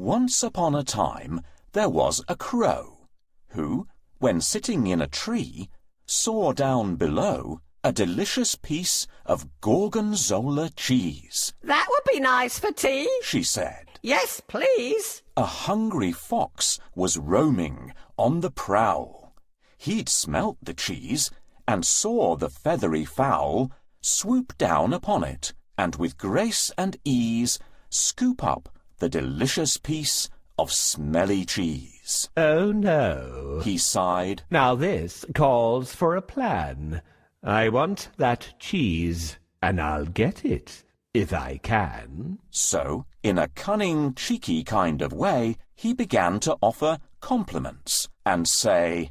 Once upon a time there was a crow who, when sitting in a tree, saw down below a delicious piece of gorgonzola cheese. "That would be nice for tea," she said. "Yes, please." A hungry fox was roaming on the prowl. He'd smelt the cheese and saw the feathery fowl swoop down upon it and with grace and ease scoop up the delicious piece of smelly cheese. "Oh, no," he sighed. "Now this calls for a plan. I want that cheese, and I'll get it, if I can." So, in a cunning, cheeky kind of way, he began to offer compliments and say,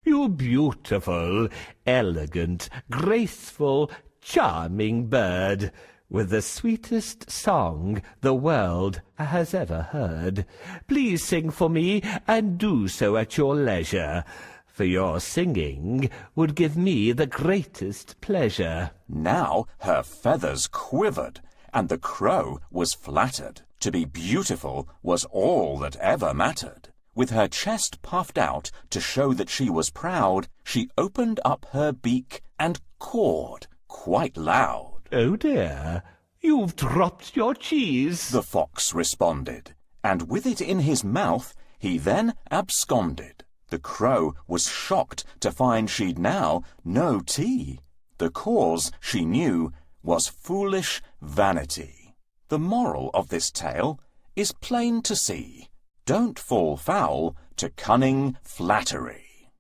"You beautiful, elegant, graceful, charming bird, with the sweetest song the world has ever heard. Please sing for me, and do so at your leisure, for your singing would give me the greatest pleasure." Now her feathers quivered, and the crow was flattered. To be beautiful was all that ever mattered. With her chest puffed out to show that she was proud, she opened up her beak and cawed quite loud. "Oh dear, you've dropped your cheese," the fox responded, and with it in his mouth he then absconded. The crow was shocked to find she'd now no tea. The cause, she knew, was foolish vanity. The moral of this tale is plain to see. Don't fall foul to cunning flattery.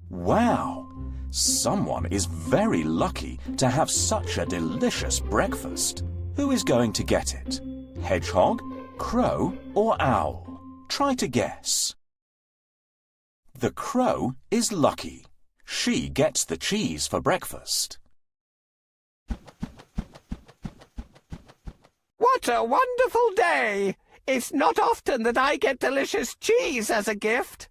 Wow! Someone is very lucky to have such a delicious breakfast. Who is going to get it? Hedgehog, crow, or owl? Try to guess. The crow is lucky. She gets the cheese for breakfast. What a wonderful day! It's not often that I get delicious cheese as a gift.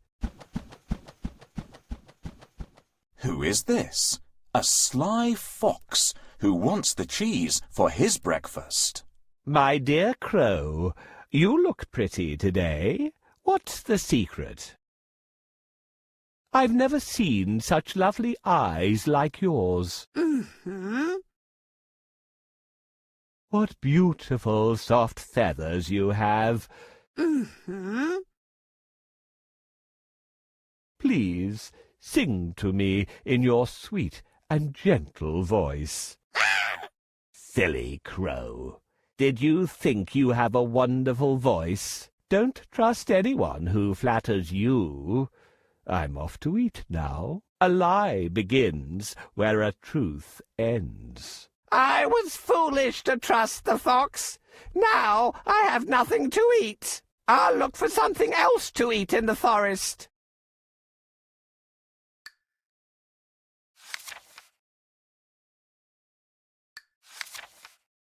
Who is this? A sly fox who wants the cheese for his breakfast. "My dear crow, you look pretty today. What's the secret?" "I've never seen such lovely eyes like yours." "What beautiful soft feathers you have." "Please sing to me in your sweet and gentle voice." Silly crow! Did you think you have a wonderful voice? Don't trust anyone who flatters you. I'm off to eat now. A lie begins where a truth ends. I was foolish to trust the fox. Now I have nothing to eat. I'll look for something else to eat in the forest.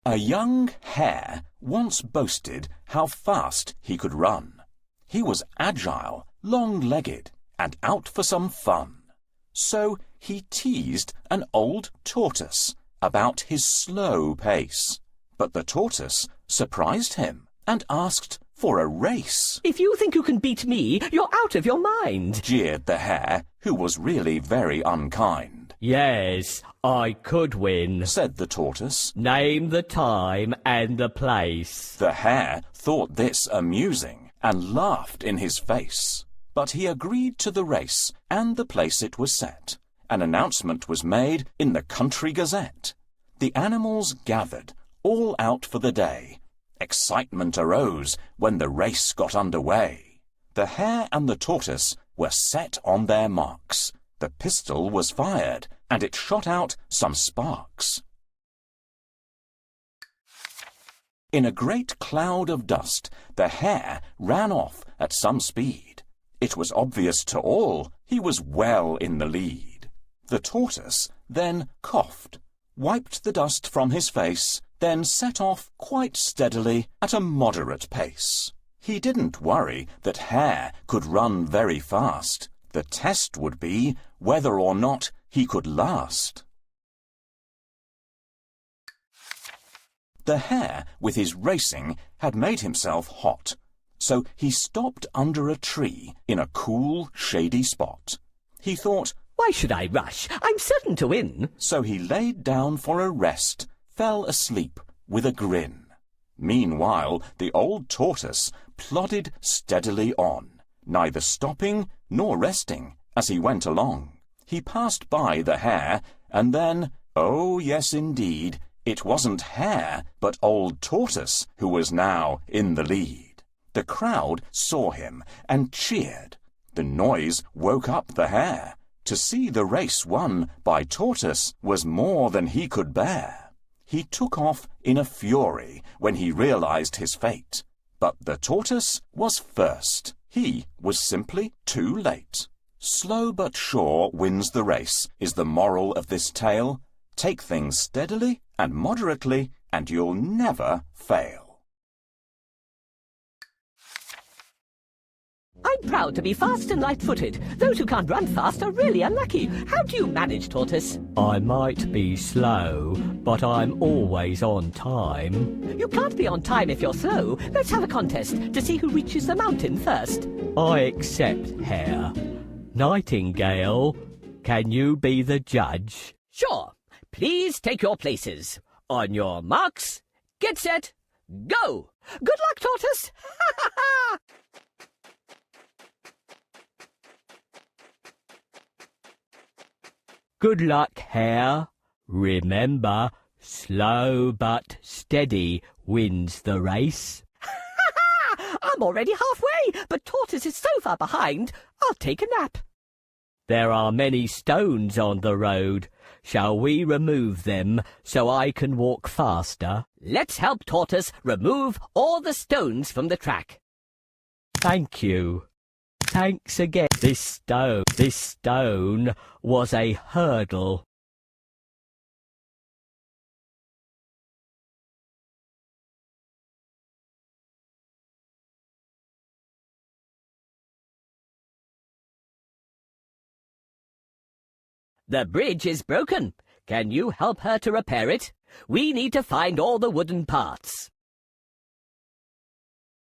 A young hare once boasted how fast he could run. He was agile, long-legged, and out for some fun. So he teased an old tortoise about his slow pace. But the tortoise surprised him and asked for a race. "If you think you can beat me, you're out of your mind," jeered the hare, who was really very unkind. "Yes, I could win," said the tortoise. "Name the time and the place." The hare thought this amusing and laughed in his face. But he agreed to the race and the place it was set. An announcement was made in the Country Gazette. The animals gathered, all out for the day. Excitement arose when the race got underway. The hare and the tortoise were set on their marks. The pistol was fired, and it shot out some sparks. In a great cloud of dust, the hare ran off at some speed. It was obvious to all he was well in the lead. The tortoise then coughed, wiped the dust from his face, then set off quite steadily at a moderate pace. He didn't worry that Hare could run very fast. The test would be whether or not he could last. The hare, with his racing, had made himself hot, so he stopped under a tree in a cool, shady spot. He thought, Why should I rush? I'm certain to win. so he laid down for a rest, fell asleep with a grin. Meanwhile, the old tortoise plodded steadily on, neither stopping nor resting as he went along. He passed by the hare, and then, oh yes indeed, it wasn't Hare, but old Tortoise who was now in the lead. The crowd saw him and cheered. The noise woke up the hare. To see the race won by Tortoise was more than he could bear. He took off in a fury when he realized his fate. But the tortoise was first. He was simply too late. Slow but sure wins the race is the moral of this tale. Take things steadily and moderately, and you'll never fail. I'm proud to be fast and light-footed. Those who can't run fast are really unlucky. How do you manage, Tortoise? I might be slow, but I'm always on time. You can't be on time if you're slow. Let's have a contest to see who reaches the mountain first. I accept, Hare. Nightingale, can you be the judge? Sure. Please take your places. On your marks, get set, go! Good luck, Tortoise! Ha-ha-ha! Good luck, Hare. Remember, slow but steady wins the race. I'm already halfway, but Tortoise is so far behind, I'll take a nap. There are many stones on the road. Shall we remove them so I can walk faster? Let's help Tortoise remove all the stones from the track. Thank you. Thanks again. This stone was a hurdle. The bridge is broken. Can you help her to repair it? We need to find all the wooden parts.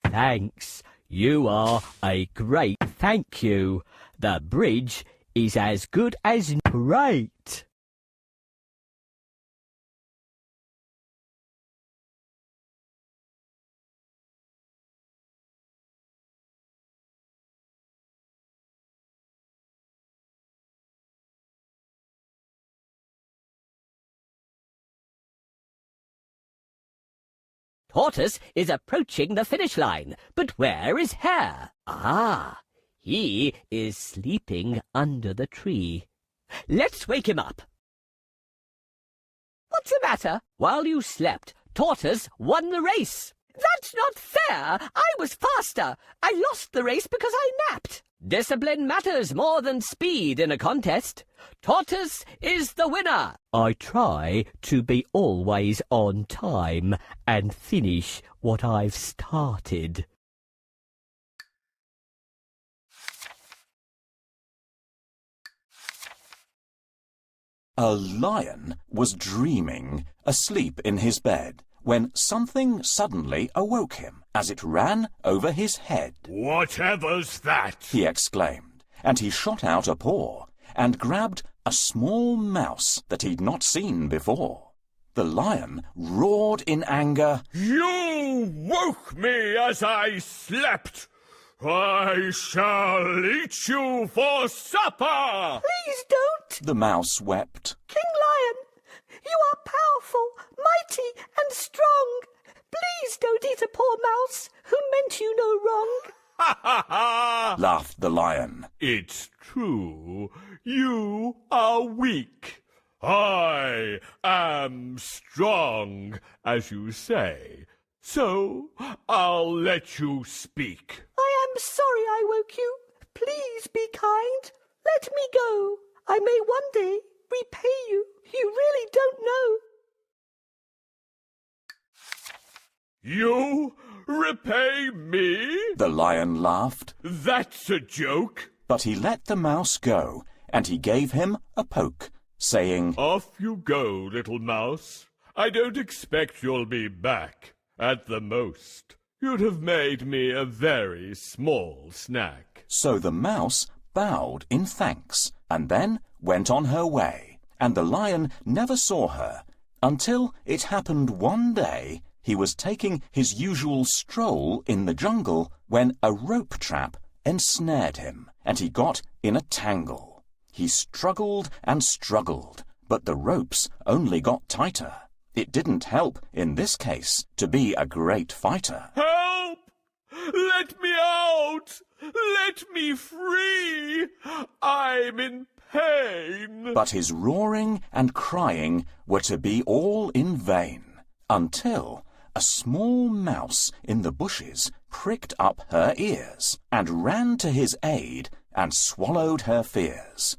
Thanks. You are a great thank you. The bridge is as good as great. Tortoise is approaching the finish line, but where is Hare? Ah, he is sleeping under the tree. Let's wake him up. What's the matter? While you slept, Tortoise won the race. That's not fair. I was faster. I lost the race because I napped. Discipline matters more than speed in a contest. Tortoise is the winner. I try to be always on time and finish what I've started. A lion was dreaming, asleep in his bed, when something suddenly awoke him as it ran over his head. "Whatever's that?" he exclaimed, and he shot out a paw and grabbed a small mouse that he'd not seen before. The lion roared in anger. "You woke me as I slept. I shall eat you for supper." Please don't! The mouse wept. King Lion, you are powerful, mighty, and strong. Please don't eat a poor mouse who meant you no wrong. "Ha ha ha!" Laughed the lion. "It's true. You are weak. I am strong, as you say. So I'll let you speak." I am sorry I woke you. Please be kind. Let me go. I may one day repay you. You really don't know. "You repay me?" The lion laughed, "That's a joke." but he let the mouse go, and he gave him a poke, saying, "Off you go, little mouse. I don't expect you'll be back. At the most, you'd have made me a very small snack. So the mouse bowed in thanks and then went on her way, and the lion never saw her until it happened one day he was taking his usual stroll in the jungle when a rope trap ensnared him, and he got in a tangle. He struggled and struggled, but the ropes only got tighter. It didn't help, in this case, to be a great fighter. Help! Let me out! Let me free! I'm in pain! But his roaring and crying were to be all in vain, until a small mouse in the bushes pricked up her ears and ran to his aid and swallowed her fears.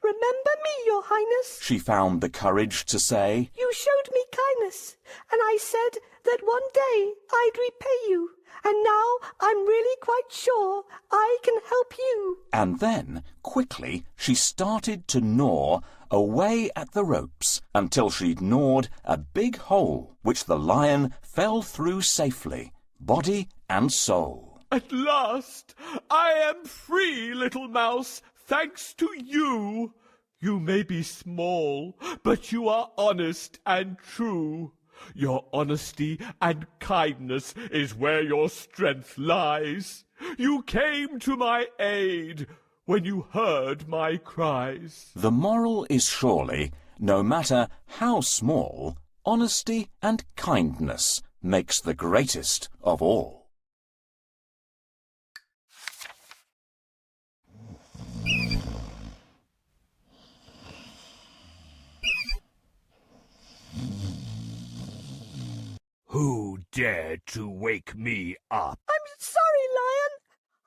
Remember me, your highness. She found the courage to say, You showed me kindness, and I said that one day I'd repay you, and now I'm really quite sure I can help you. and then, quickly, she started to gnaw away at the ropes until she'd gnawed a big hole which the lion fell through safely, body and soul. At last, I am free, little mouse, thanks to you. You may be small, but you are honest and true. Your honesty and kindness is where your strength lies. You came to my aid when you heard my cries. The moral is surely, no matter how small, honesty and kindness makes the greatest of all. Who dared to wake me up? I'm sorry, Lion.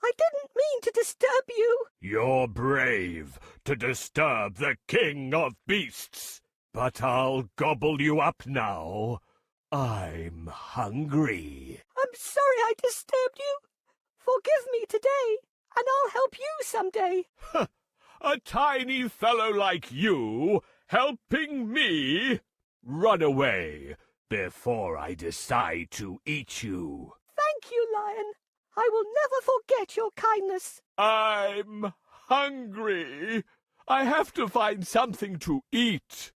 I didn't mean to disturb you. You're brave to disturb the king of beasts, but I'll gobble you up now. I'm hungry. I'm sorry I disturbed you. Forgive me today, and I'll help you someday. A tiny fellow like you helping me? Run away before I decide to eat you. Thank you, Lion. I will never forget your kindness. I'm hungry. I have to find something to eat.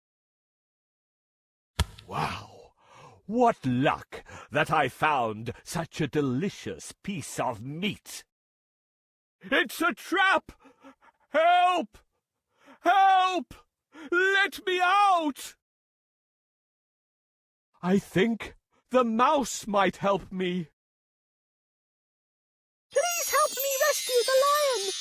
Wow, what luck that I found such a delicious piece of meat. It's a trap! Help! Help! Let me out! I think the mouse might help me. Please help me rescue the lion.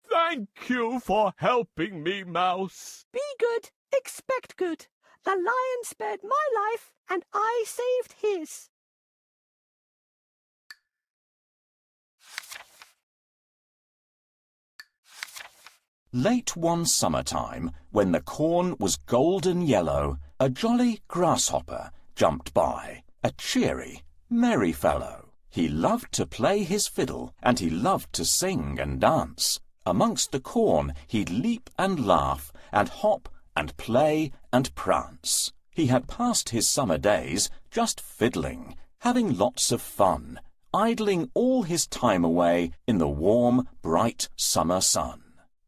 Thank you for helping me, Mouse. Be good, expect good. The lion spared my life, and I saved his. Late one summertime, when the corn was golden yellow, a jolly grasshopper jumped by, a cheery, merry fellow. He loved to play his fiddle, and he loved to sing and dance. Amongst the corn he'd leap and laugh, and hop and play and prance. He had passed his summer days just fiddling, having lots of fun, idling all his time away in the warm, bright summer sun.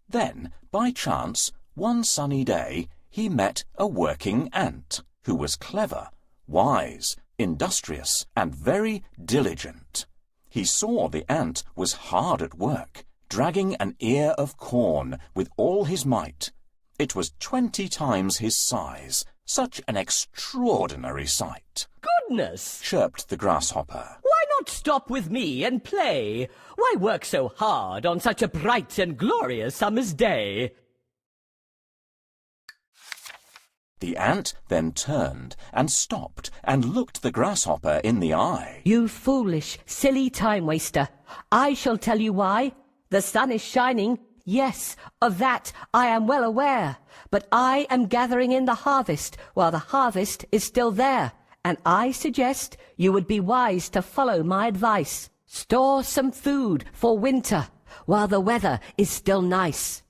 Then, by chance, one sunny day, he met a working ant, who was clever, wise, industrious, and very diligent. He saw the ant was hard at work, dragging an ear of corn with all his might. It was 20 times his size, such an extraordinary sight. Goodness! Chirped the grasshopper. Why not stop with me and play? Why work so hard on such a bright and glorious summer's day? The ant then turned and stopped and looked the grasshopper in the eye. You foolish, silly time-waster. I shall tell you why. The sun is shining. Yes, of that I am well aware. But I am gathering in the harvest while the harvest is still there. And I suggest you would be wise to follow my advice. Store some food for winter while the weather is still nice.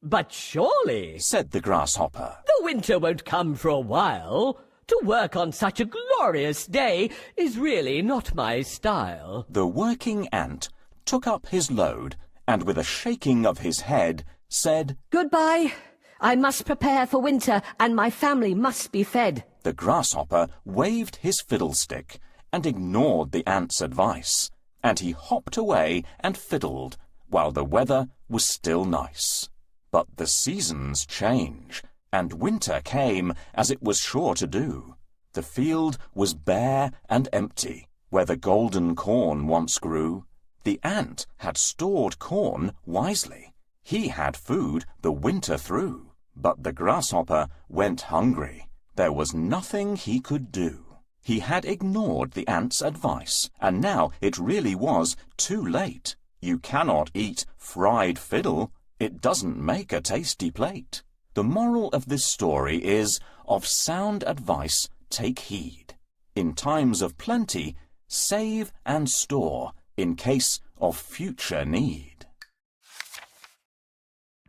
But surely, said the grasshopper, the winter won't come for a while. To work on such a glorious day is really not my style. The working ant took up his load and with a shaking of his head said, Goodbye. I must prepare for winter and my family must be fed. The grasshopper waved his fiddlestick and ignored the ant's advice, and he hopped away and fiddled while the weather was still nice. But the seasons change, and winter came as it was sure to do. The field was bare and empty, where the golden corn once grew. The ant had stored corn wisely. He had food the winter through. But the grasshopper went hungry. There was nothing he could do. He had ignored the ant's advice, and now it really was too late. You cannot eat fried fiddle. It doesn't make a tasty plate. The moral of this story is, of sound advice take heed. In times of plenty, save and store in case of future need.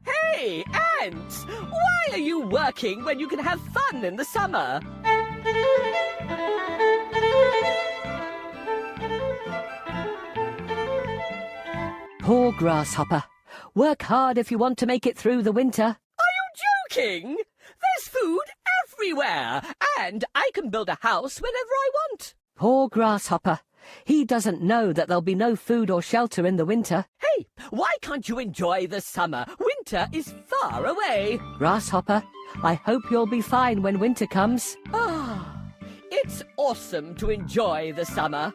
Hey, ants! Why are you working when you can have fun in the summer? Poor grasshopper. Work hard if you want to make it through the winter. Are you joking? There's food everywhere, and I can build a house whenever I want. Poor grasshopper. He doesn't know that there'll be no food or shelter in the winter. Hey, why can't you enjoy the summer? Winter is far away. Grasshopper, I hope you'll be fine when winter comes. It's awesome to enjoy the summer.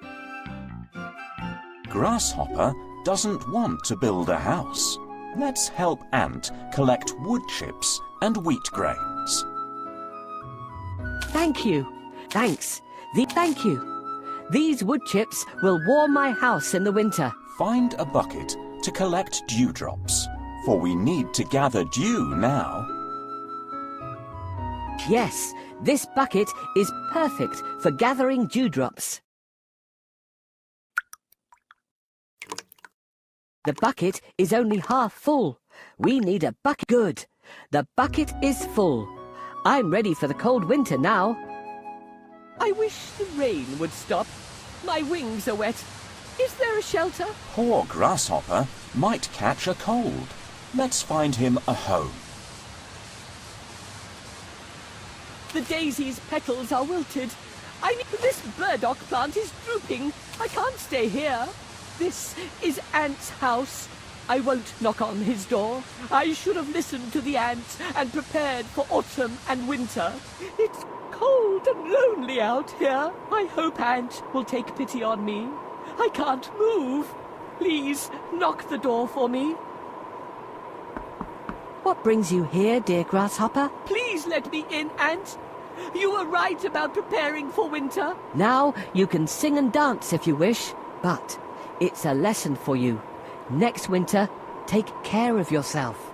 Grasshopper doesn't want to build a house. Let's help ant collect wood chips and wheat grains. Thank you. Thanks. Thank you. These wood chips will warm my house in the winter. Find a bucket to collect dewdrops, for we need to gather dew now. Yes, this bucket is perfect for gathering dewdrops. The bucket is only half full. We need a bucket. Good. The bucket is full. I'm ready for the cold winter now. I wish the rain would stop. My wings are wet. Is there a shelter? Poor grasshopper might catch a cold. Let's find him a home. The daisy's petals are wilted. This burdock plant is drooping. I can't stay here. This is Ant's house. I won't knock on his door. I should have listened to the ants and prepared for autumn and winter. It's cold and lonely out here. I hope Ant will take pity on me. I can't move. Please knock the door for me. What brings you here, dear grasshopper? Please let me in, Ant. You were right about preparing for winter. Now you can sing and dance if you wish, but it's a lesson for you. Next winter, take care of yourself.